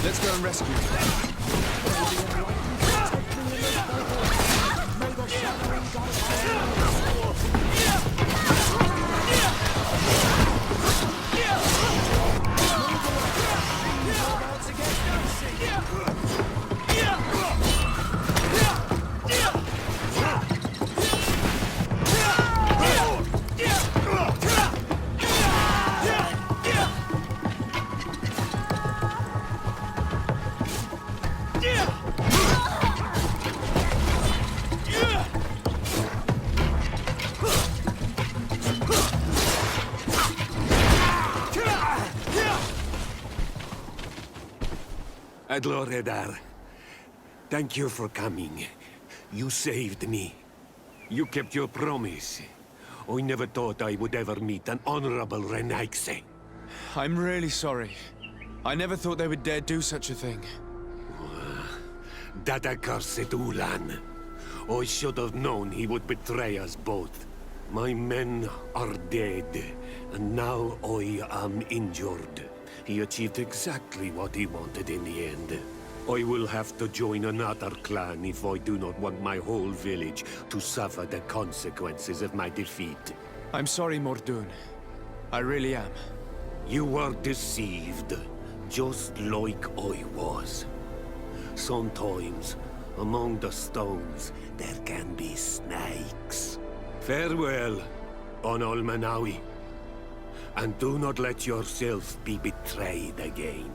Let's go and rescue him. Adloredar, thank you for coming. You saved me. You kept your promise. I never thought I would ever meet an honorable Renaigse. I'm really sorry. I never thought they would dare do such a thing. That accursed Ullan. I should have known he would betray us both. My men are dead, and now I am injured. He achieved exactly what he wanted in the end. I will have to join another clan if I do not want my whole village to suffer the consequences of my defeat. I'm sorry, Mordun. I really am. You were deceived, just like I was. Sometimes, among the stones, there can be snakes. Farewell, on Almanawi. And do not let yourself be betrayed again.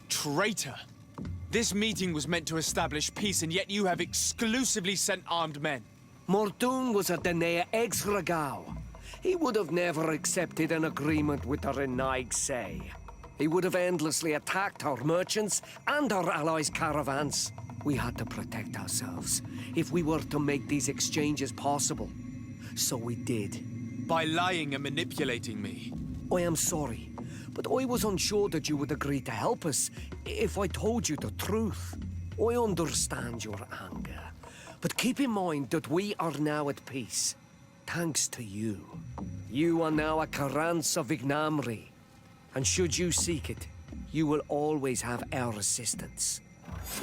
Traitor! This meeting was meant to establish peace, and yet you have exclusively sent armed men. Mordun was a Denea ex-Regao. He would have never accepted an agreement with the Renaigse. He would have endlessly attacked our merchants and our allies' caravans. We had to protect ourselves if we were to make these exchanges possible. So we did. By lying and manipulating me. I am sorry, but I was unsure that you would agree to help us if I told you the truth. I understand your anger, but keep in mind that we are now at peace, thanks to you. You are now a Karans of Ignamri, and should you seek it, you will always have our assistance.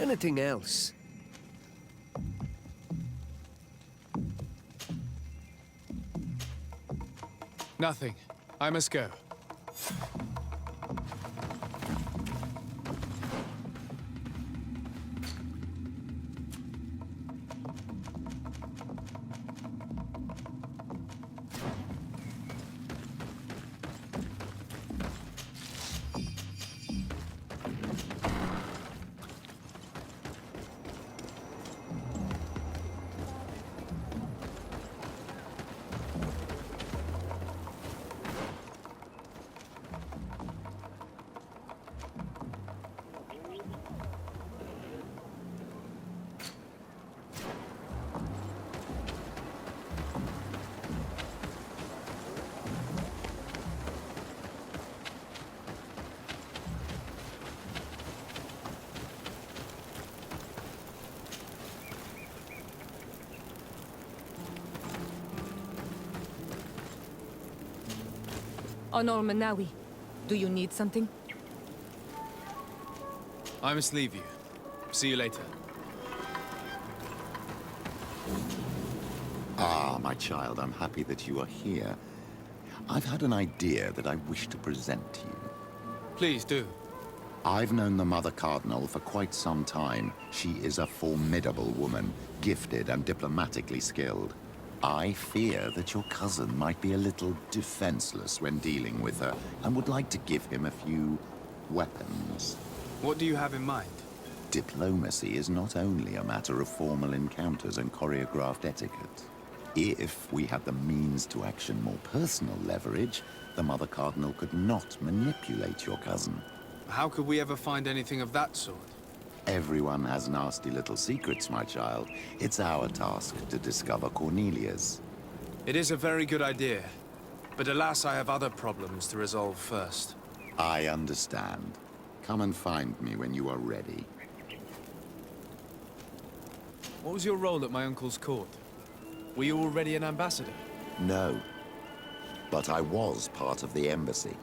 Anything else? Nothing. I must go. Onol Manawi, do you need something? I must leave you. See you later. Ah, my child, I'm happy that you are here. I've had an idea that I wish to present to you. Please do. I've known the Mother Cardinal for quite some time. She is a formidable woman, gifted and diplomatically skilled. I fear that your cousin might be a little defenseless when dealing with her, and would like to give him a few weapons. What do you have in mind? Diplomacy is not only a matter of formal encounters and choreographed etiquette. If we had the means to action more personal leverage, the Mother Cardinal could not manipulate your cousin. How could we ever find anything of that sort? Everyone has nasty little secrets, my child. It's our task to discover Cornelia's. It is a very good idea, but alas, I have other problems to resolve first. I understand. Come and find me when you are ready. What was your role at my uncle's court? Were you already an ambassador? No. But I was part of the embassy.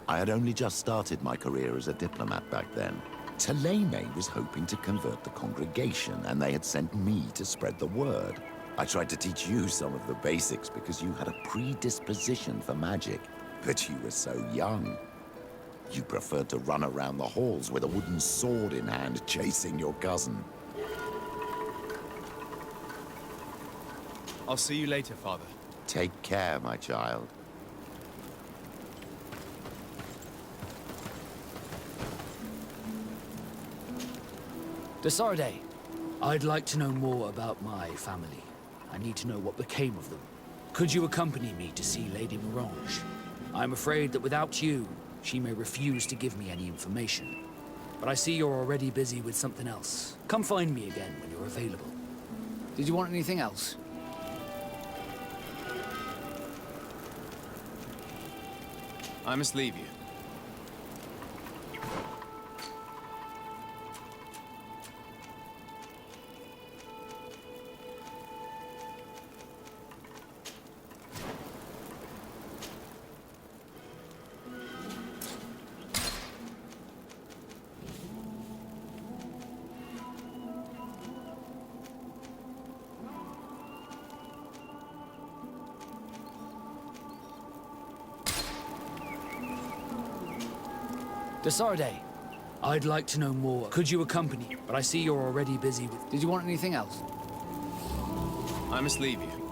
I had only just started my career as a diplomat back then. Teleme was hoping to convert the congregation, and they had sent me to spread the word. I tried to teach you some of the basics because you had a predisposition for magic, but you were so young. You preferred to run around the halls with a wooden sword in hand, chasing your cousin. I'll see you later, Father. Take care, my child. Dé Sarde, I'd like to know more about my family. I need to know what became of them. Could you accompany me to see Lady Morange? I'm afraid that without you, she may refuse to give me any information. But I see you're already busy with something else. Come find me again when you're available. Did you want anything else? I must leave you. Dé Sarde, I'd like to know more. Could you accompany me? But I see you're already busy with... Did you want anything else? I must leave you.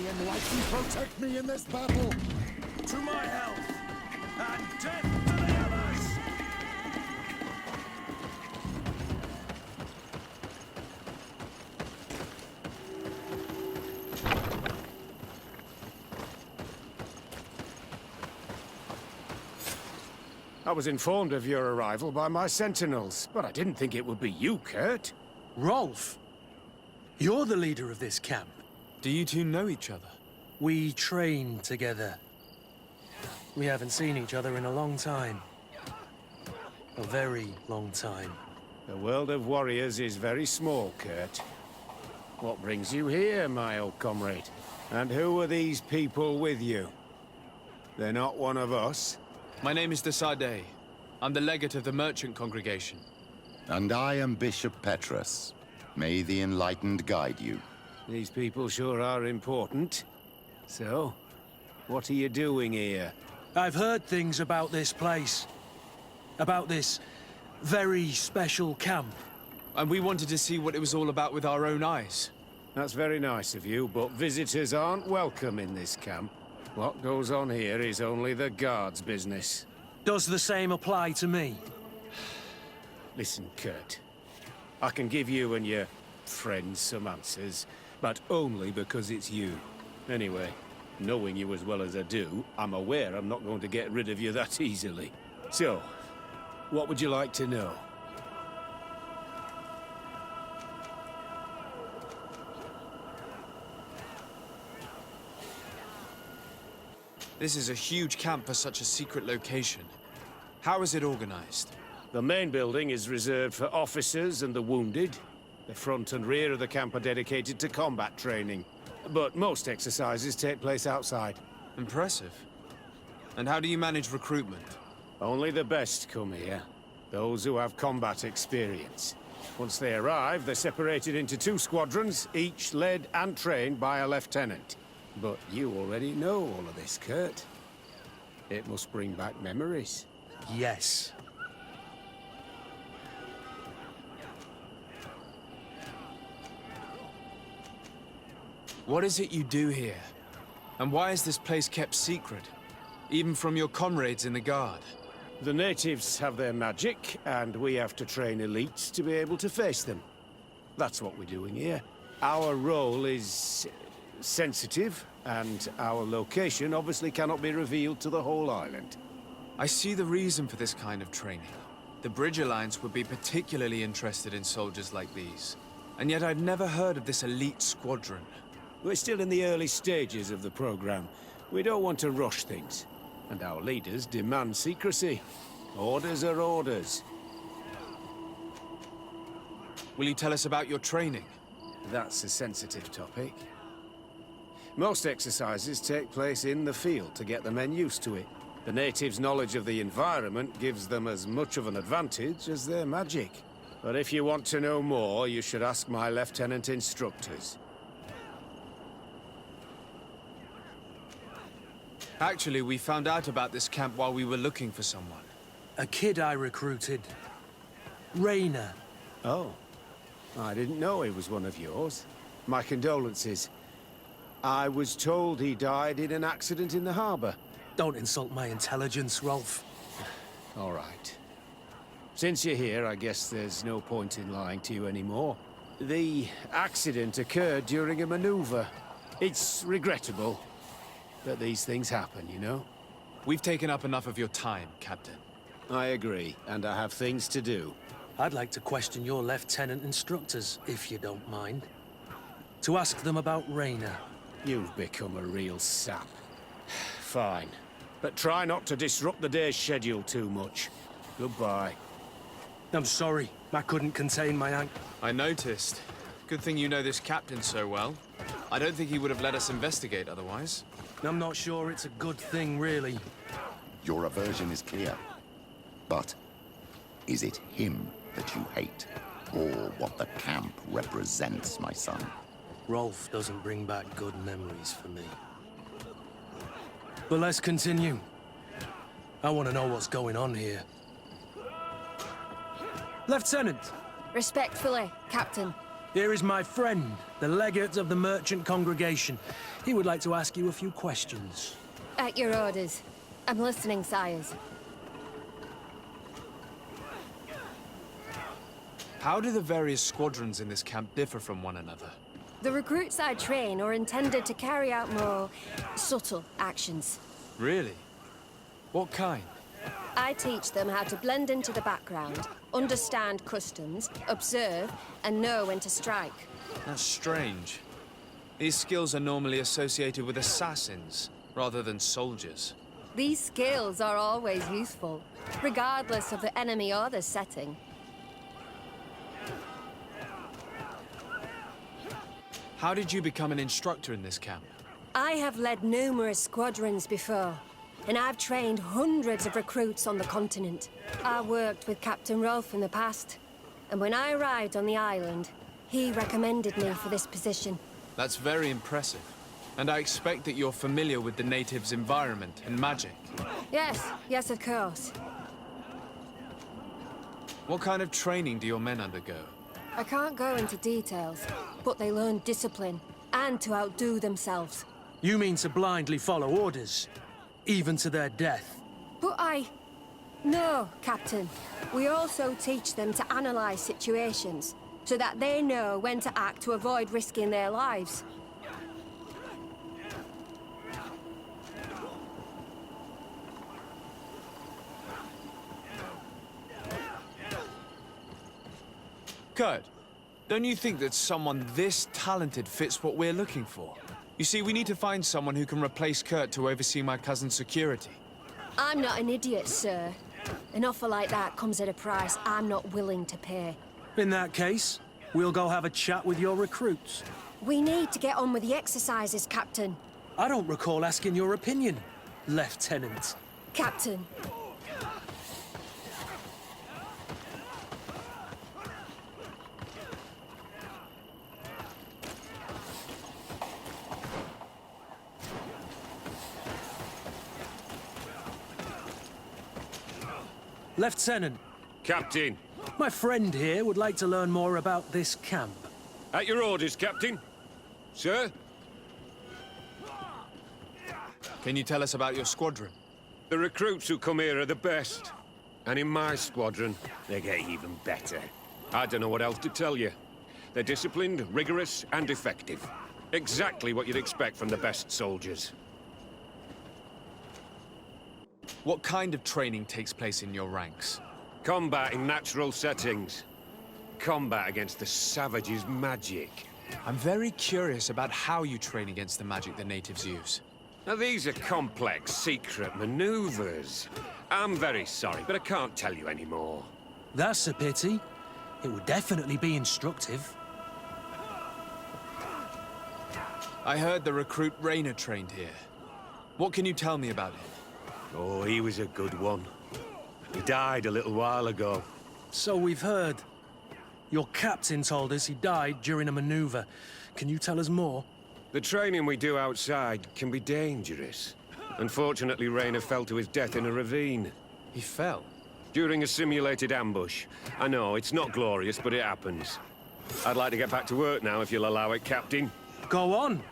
the enlightened protect me in this battle. To my health, and death to the others! I was informed of your arrival by my sentinels, but I didn't think it would be you, Kurt. Rolf, you're the leader of this camp. Do you two know each other? We train together. We haven't seen each other in a long time. A very long time. The world of warriors is very small, Kurt. What brings you here, my old comrade? And who are these people with you? They're not one of us? My name is Dé Sarde. I'm the legate of the merchant congregation. And I am Bishop Petrus. May the enlightened guide you. These people sure are important. So, what are you doing here? I've heard things about this place. About this very special camp. And we wanted to see what it was all about with our own eyes. That's very nice of you, but visitors aren't welcome in this camp. What goes on here is only the guards' business. Does the same apply to me? Listen, Kurt. I can give you and your friends some answers, but only because it's you. Anyway, knowing you as well as I do, I'm aware I'm not going to get rid of you that easily. So, what would you like to know? This is a huge camp for such a secret location. How is it organized? The main building is reserved for officers and the wounded. The front and rear of the camp are dedicated to combat training. But most exercises take place outside. Impressive. And how do you manage recruitment? Only the best come here. Those who have combat experience. Once they arrive, they're separated into 2 squadrons, each led and trained by a lieutenant. But you already know all of this, Kurt. It must bring back memories. Yes. What is it you do here? And why is this place kept secret? Even from your comrades in the Guard? The natives have their magic, and we have to train elites to be able to face them. That's what we're doing here. Our role is sensitive, and our location obviously cannot be revealed to the whole island. I see the reason for this kind of training. The Bridge Alliance would be particularly interested in soldiers like these. And yet I'd never heard of this elite squadron. We're still in the early stages of the program. We don't want to rush things. And our leaders demand secrecy. Orders are orders. Will you tell us about your training? That's a sensitive topic. Most exercises take place in the field to get the men used to it. The natives' knowledge of the environment gives them as much of an advantage as their magic. But if you want to know more, you should ask my lieutenant instructors. Actually, we found out about this camp while we were looking for someone. A kid I recruited. Rainer. Oh. I didn't know he was one of yours. My condolences. I was told he died in an accident in the harbor. Don't insult my intelligence, Rolf. All right. Since you're here, I guess there's no point in lying to you anymore. The accident occurred during a maneuver. It's regrettable that these things happen, you know? We've taken up enough of your time, Captain. I agree, and I have things to do. I'd like to question your lieutenant instructors, if you don't mind. To ask them about Rainer. You've become a real sap. Fine. But try not to disrupt the day's schedule too much. Goodbye. I'm sorry. I couldn't contain my anger. I noticed. Good thing you know this captain so well. I don't think he would have let us investigate otherwise. I'm not sure it's a good thing, really. Your aversion is clear. But is it him that you hate? Or what the camp represents, my son? Rolf doesn't bring back good memories for me. But let's continue. I want to know what's going on here. Lieutenant! Respectfully, Captain. Here is my friend, the legate of the merchant congregation. He would like to ask you a few questions. At your orders. I'm listening, sires. How do the various squadrons in this camp differ from one another? The recruits I train are intended to carry out more subtle actions. Really? What kind? I teach them how to blend into the background, understand customs, observe, and know when to strike. That's strange. These skills are normally associated with assassins, rather than soldiers. These skills are always useful, regardless of the enemy or the setting. How did you become an instructor in this camp? I have led numerous squadrons before, and I've trained hundreds of recruits on the continent. I worked with Captain Rolfe in the past, and when I arrived on the island, he recommended me for this position. That's very impressive. And I expect that you're familiar with the natives' environment and magic. Yes, of course. What kind of training do your men undergo? I can't go into details, but they learn discipline and to outdo themselves. You mean to blindly follow orders, even to their death? But No, Captain. We also teach them to analyze situations, so that they know when to act to avoid risking their lives. Kurt, don't you think that someone this talented fits what we're looking for? You see, we need to find someone who can replace Kurt to oversee my cousin's security. I'm not an idiot, sir. An offer like that comes at a price I'm not willing to pay. In that case, we'll go have a chat with your recruits. We need to get on with the exercises, Captain. I don't recall asking your opinion, Lieutenant. Captain. Lieutenant, Captain. my friend here would like to learn more about this camp. At your orders, Captain. Sir? Can you tell us about your squadron? The recruits who come here are the best. And in my squadron, they get even better. I don't know what else to tell you. They're disciplined, rigorous, and effective. Exactly what you'd expect from the best soldiers. What kind of training takes place in your ranks? Combat in natural settings. Combat against the savages' magic. I'm very curious about how you train against the magic the natives use. Now, these are complex, secret maneuvers. I'm very sorry, but I can't tell you anymore. That's a pity. It would definitely be instructive. I heard the recruit Rainer trained here. What can you tell me about him? Oh, he was a good one. He died a little while ago. So we've heard. Your captain told us he died during a maneuver. Can you tell us more? The training we do outside can be dangerous. Unfortunately, Rainer fell to his death in a ravine. He fell? During a simulated ambush. I know, it's not glorious, but it happens. I'd like to get back to work now, if you'll allow it, Captain. Go on.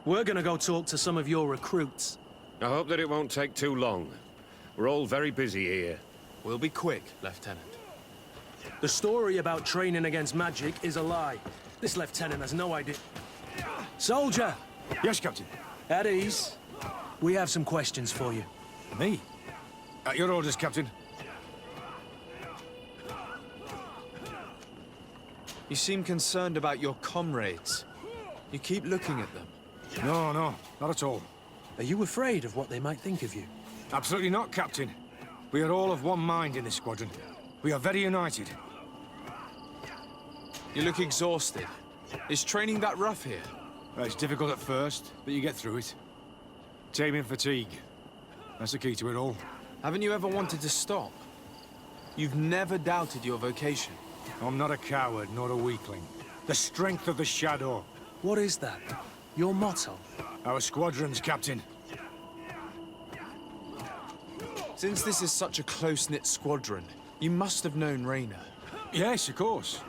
We're gonna go talk to some of your recruits. I hope that it won't take too long. We're all very busy here. We'll be quick, Lieutenant. The story about training against magic is a lie. This lieutenant has no idea. Soldier! Yes, Captain. At ease. We have some questions for you. Me? At your orders, Captain. You seem concerned about your comrades. You keep looking at them. No, not at all. Are you afraid of what they might think of you? Absolutely not, Captain. We are all of one mind in this squadron. We are very united. You look exhausted. Is training that rough here? It's difficult at first, but you get through it. Taming fatigue. That's the key to it all. Haven't you ever wanted to stop? You've never doubted your vocation. I'm not a coward, nor a weakling. The strength of the shadow. What is that? Your motto? Our squadrons, Captain. Since this is such a close-knit squadron, you must have known Rainer. Yes, of course.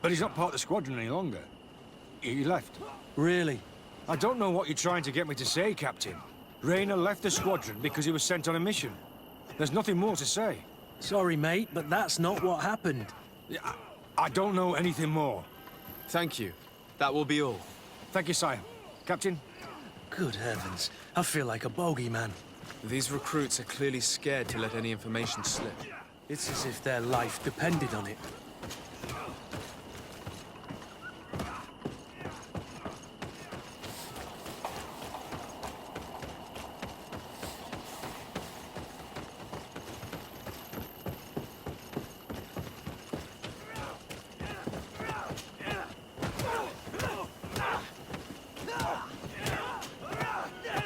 But he's not part of the squadron any longer. He left. Really? I don't know what you're trying to get me to say, Captain. Rayner left the squadron because he was sent on a mission. There's nothing more to say. Sorry, mate, but that's not what happened. I don't know anything more. Thank you. That will be all. Thank you, sire. Captain? Good heavens, I feel like a bogeyman. These recruits are clearly scared to let any information slip. It's as if their life depended on it.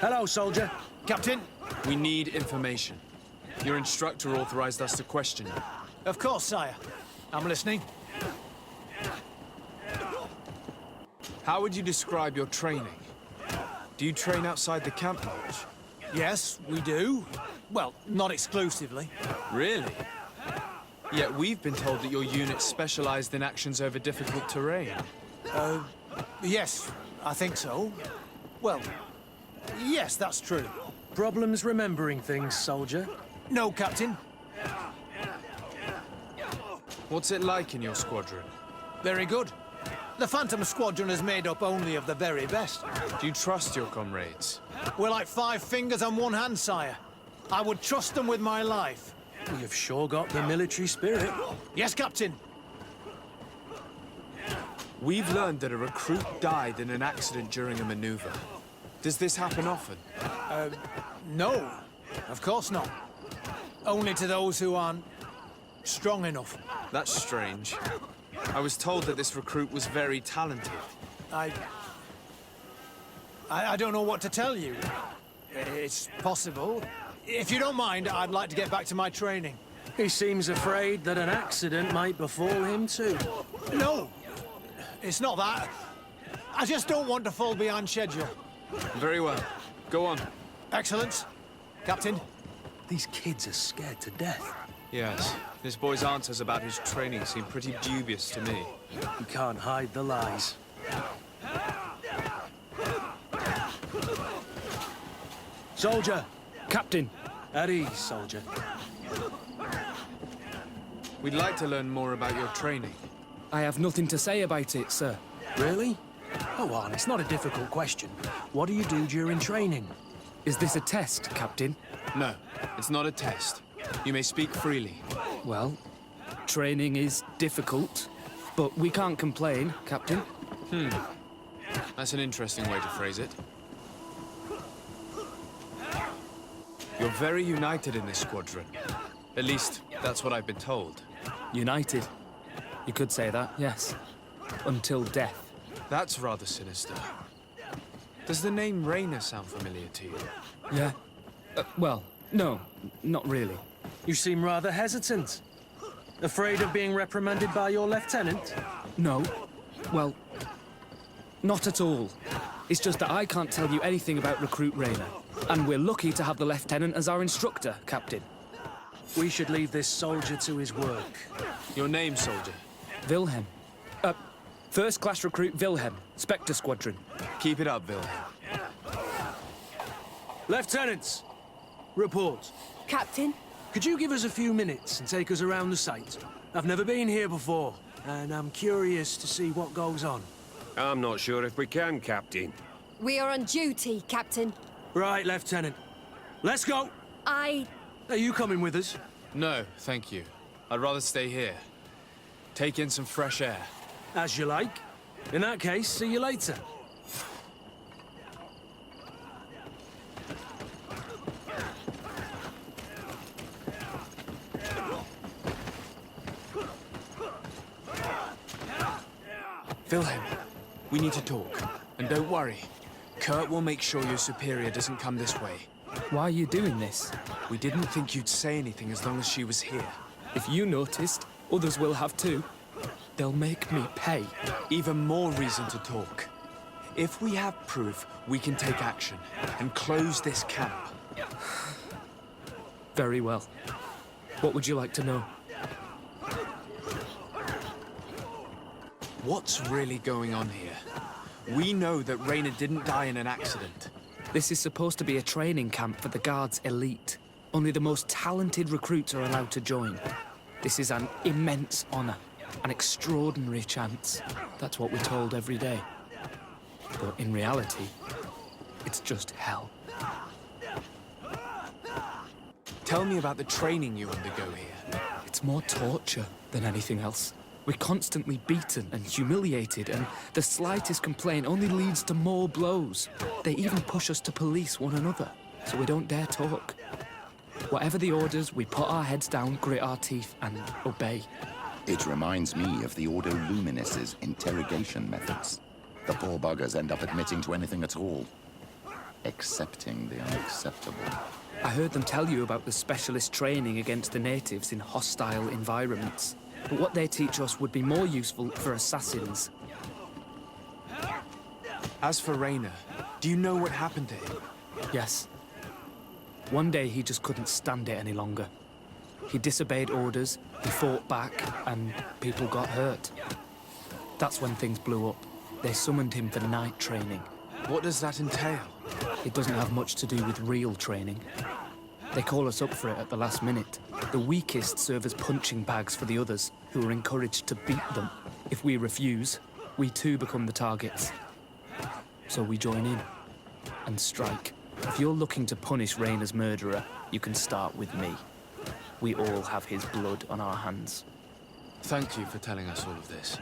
Hello, soldier. Captain? We need information. Your instructor authorized us to question you. Of course, sire. I'm listening. How would you describe your training? Do you train outside the camp much? Yes, we do. Well, not exclusively. Really? Yet we've been told that your unit specialized in actions over difficult terrain. Yes, I think so. Well, yes, that's true. Problems remembering things, soldier? No, Captain. What's it like in your squadron? Very good. The Phantom Squadron is made up only of the very best. Do you trust your comrades? We're like 5 fingers on one hand, sire. I would trust them with my life. You've sure got the military spirit. Yes, Captain. We've learned that a recruit died in an accident during a maneuver. Does this happen often? No, of course not. Only to those who aren't strong enough. That's strange. I was told that this recruit was very talented. I don't know what to tell you. It's possible. If you don't mind, I'd like to get back to my training. He seems afraid that an accident might befall him too. No, it's not that. I just don't want to fall behind schedule. Very well. Go on. Excellent. Captain? These kids are scared to death. Yes. This boy's answers about his training seem pretty dubious to me. You can't hide the lies. Soldier! Captain! At ease, soldier. We'd like to learn more about your training. I have nothing to say about it, sir. Really? Go on, it's not a difficult question. What do you do during training? Is this a test, Captain? No, it's not a test. You may speak freely. Well, training is difficult, but we can't complain, Captain. That's an interesting way to phrase it. You're very united in this squadron. At least, that's what I've been told. United. You could say that, yes. Until death. That's rather sinister. Does the name Rayner sound familiar to you? Yeah. Well, no, not really. You seem rather hesitant. Afraid of being reprimanded by your lieutenant? No. Well, not at all. It's just that I can't tell you anything about Recruit Rayner. And we're lucky to have the lieutenant as our instructor, Captain. We should leave this soldier to his work. Your name, soldier? Wilhelm. First class recruit Wilhelm, Spectre Squadron. Keep it up, Wilhelm. Lieutenants! Report. Captain? Could you give us a few minutes and take us around the site? I've never been here before, and I'm curious to see what goes on. I'm not sure if we can, Captain. We are on duty, Captain. Right, Lieutenant. Let's go! Are you coming with us? No, thank you. I'd rather stay here. Take in some fresh air. As you like. In that case, see you later. Wilhelm, we need to talk. And don't worry. Kurt will make sure your superior doesn't come this way. Why are you doing this? We didn't think you'd say anything as long as she was here. If you noticed, others will have too. They'll make me pay. Even more reason to talk. If we have proof, we can take action and close this camp. Very well. What would you like to know? What's really going on here? We know that Rainer didn't die in an accident. This is supposed to be a training camp for the Guard's elite. Only the most talented recruits are allowed to join. This is an immense honor, an extraordinary chance. That's what we're told every day. But in reality, it's just hell. Tell me about the training you undergo here. It's more torture than anything else. We're constantly beaten and humiliated, and the slightest complaint only leads to more blows. They even push us to police one another, so we don't dare talk. Whatever the orders, we put our heads down, grit our teeth, and obey. It reminds me of the Ordo Luminis's interrogation methods. The poor buggers end up admitting to anything at all, accepting the unacceptable. I heard them tell you about the specialist training against the natives in hostile environments. But what they teach us would be more useful for assassins. As for Rainer, do you know what happened to him? Yes. One day he just couldn't stand it any longer. He disobeyed orders, he fought back, and people got hurt. That's when things blew up. They summoned him for night training. What does that entail? It doesn't have much to do with real training. They call us up for it at the last minute. The weakest serve as punching bags for the others, who are encouraged to beat them. If we refuse, we too become the targets. So we join in and strike. If you're looking to punish Rainer's murderer, you can start with me. We all have his blood on our hands. Thank you for telling us all of this.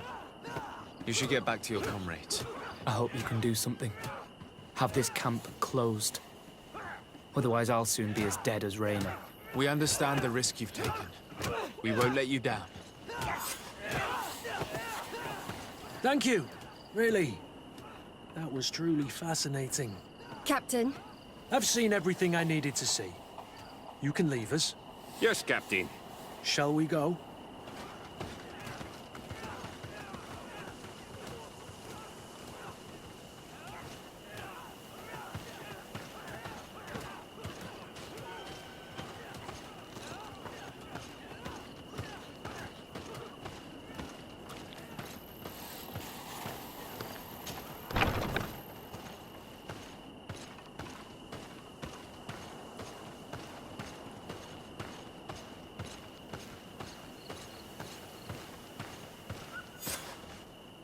You should get back to your comrades. I hope you can do something. Have this camp closed. Otherwise, I'll soon be as dead as Rainer. We understand the risk you've taken. We won't let you down. Thank you. Really. That was truly fascinating. Captain, I've seen everything I needed to see. You can leave us. Yes, Captain. Shall we go?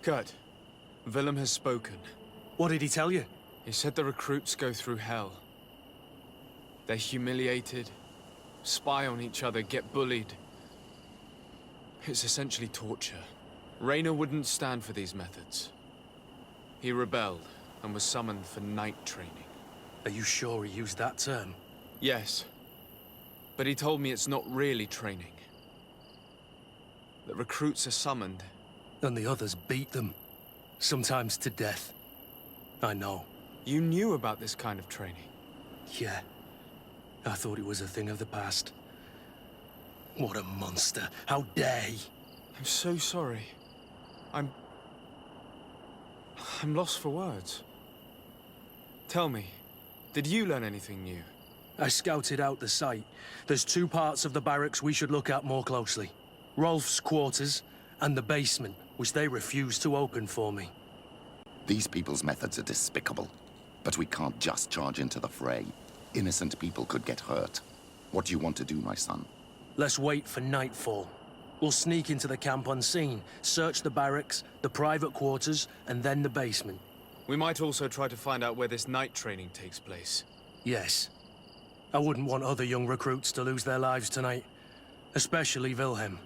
Good. Willem has spoken. What did he tell you? He said the recruits go through hell. They're humiliated, spy on each other, get bullied. It's essentially torture. Rainer wouldn't stand for these methods. He rebelled and was summoned for night training. Are you sure he used that term? Yes. But he told me it's not really training. The recruits are summoned. And the others beat them. Sometimes to death. I know. You knew about this kind of training? Yeah. I thought it was a thing of the past. What a monster. How dare he? I'm so sorry. I'm lost for words. Tell me, did you learn anything new? I scouted out the site. There's 2 parts of the barracks we should look at more closely. Rolf's quarters and the basement, which they refused to open for me. These people's methods are despicable, but we can't just charge into the fray. Innocent people could get hurt. What do you want to do, my son? Let's wait for nightfall. We'll sneak into the camp unseen, search the barracks, the private quarters, and then the basement. We might also try to find out where this night training takes place. Yes. I wouldn't want other young recruits to lose their lives tonight. Especially Wilhelm.